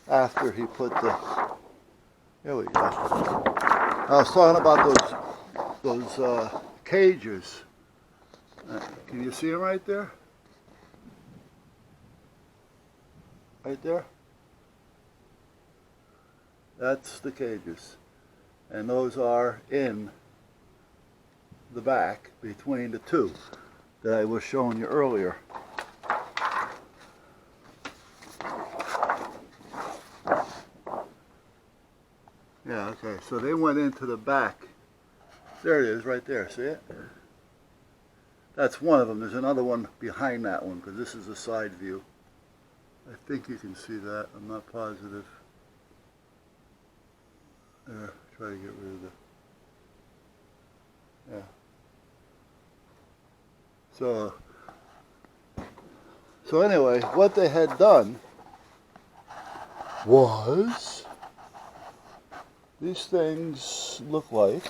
after he put the, here we go. I was talking about those cages. Can you see them right there? Right there? That's the cages. And those are in the back between the two that I was showing you earlier. Yeah, okay, so they went into the back. There it is, right there, see it? That's one of them. There's another one behind that one, because this is a side view. I think you can see that. I'm not positive. There, try to get rid of the... Yeah. So anyway, what they had done was... These things look like...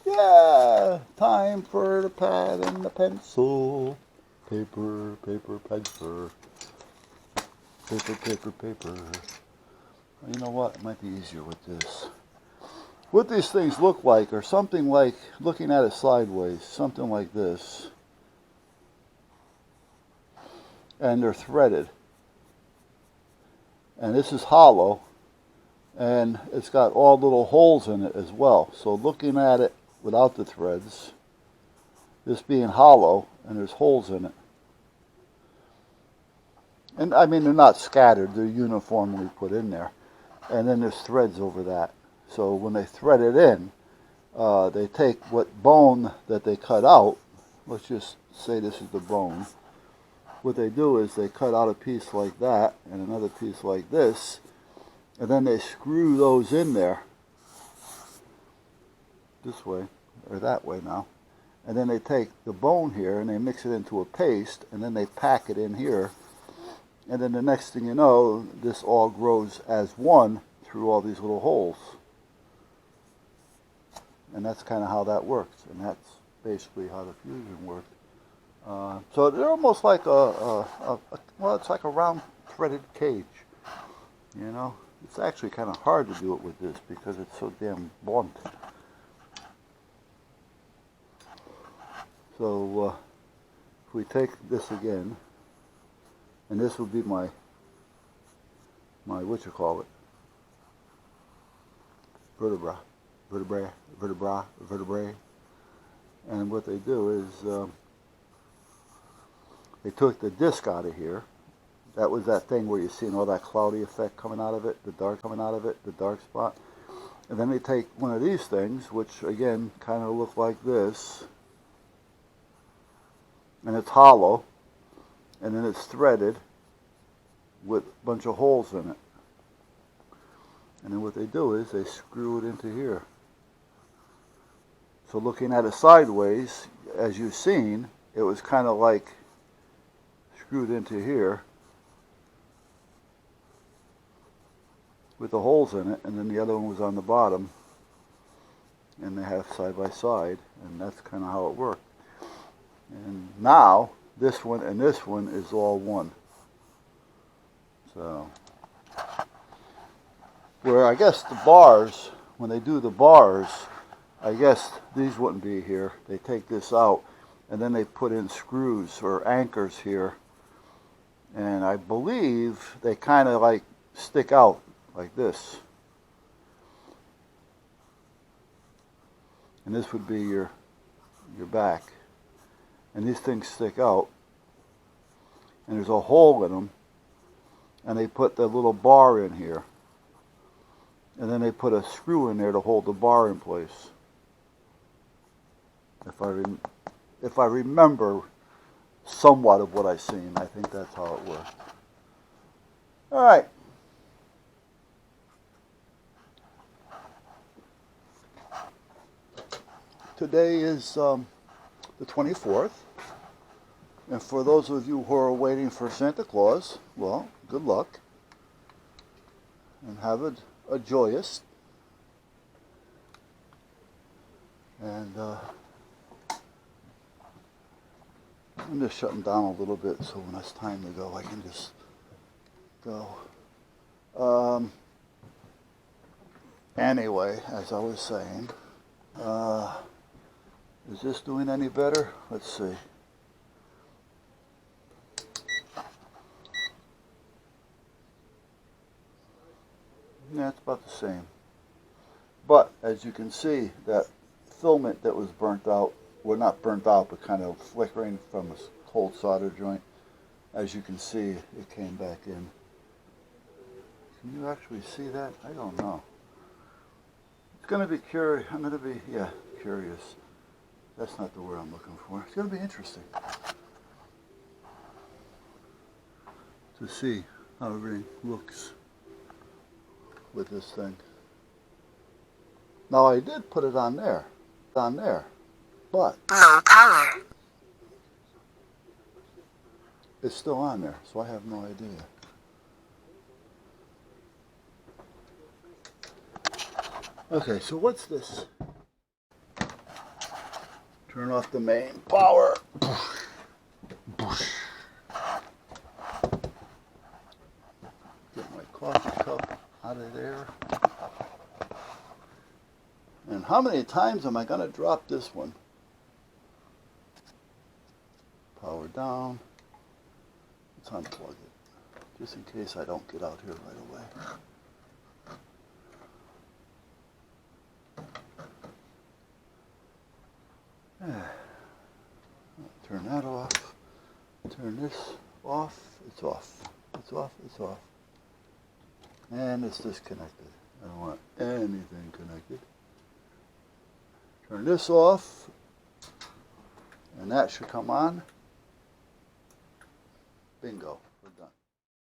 Yeah, time for the pad and the pencil. Paper, paper, paper. Paper, paper, paper. You know what? It might be easier with this. What these things look like are something like, looking at it sideways, something like this. And they're threaded. And this is hollow. And it's got all little holes in it as well. So looking at it without the threads, this being hollow, and there's holes in it. And I mean, they're not scattered, they're uniformly put in there. And then there's threads over that. So when they thread it in, they take what bone that they cut out, let's just say this is the bone. What they do is they cut out a piece like that and another piece like this, and then they screw those in there, this way, or that way now. And then they take the bone here and they mix it into a paste, and then they pack it in here. And then the next thing you know, this all grows as one through all these little holes. And that's kind of how that works. And that's basically how the fusion works. So they're almost like well, it's like a round threaded cage. You know, it's actually kind of hard to do it with this because it's so damn blunt. So if we take this again, and this would be my what you call it, vertebrae. And what they do is they took the disc out of here. That was that thing where you're seeing all that cloudy effect coming out of it, the dark coming out of it, the dark spot. And then they take one of these things, which again kind of look like this, and it's hollow, and then it's threaded with a bunch of holes in it. And then what they do is they screw it into here. So looking at it sideways, as you've seen, it was kind of like screwed into here with the holes in it, and then the other one was on the bottom, and they have side by side, and that's kind of how it worked. And now this one and this one is all one. So where I guess the bars, when they do the bars, I guess these wouldn't be here. They take this out and then they put in screws or anchors here, and I believe they kind of like stick out like this. And this would be your back. And these things stick out, and there's a hole in them, and they put the little bar in here, and then they put a screw in there to hold the bar in place. If I remember somewhat of what I've seen, I think that's how it works. All right. Today is the 24th. And for those of you who are waiting for Santa Claus, well, good luck. And have a joyous. And I'm just shutting down a little bit so when it's time to go, I can just go. Anyway, as I was saying, is this doing any better? Let's see. Yeah, it's about the same. But as you can see, that filament that was burnt out, well, not burnt out, but kind of flickering from a cold solder joint, as you can see, it came back in. Can you actually see that? I don't know. It's going to be curious. I'm going to be, yeah, curious. That's not the word I'm looking for. It's going to be interesting to see how everything looks with this thing. Now I did put it on there, but low power. It's still on there, so I have no idea. Okay, so what's this? Turn off the main power. Get my coffee cup out of there. And how many times am I going to drop this one? Power down. Let's unplug it, just in case I don't get out here right away. Turn that off. Turn this off. It's off. It's off. It's off. And it's disconnected. I don't want anything connected. Turn this off. And that should come on. Bingo. We're done.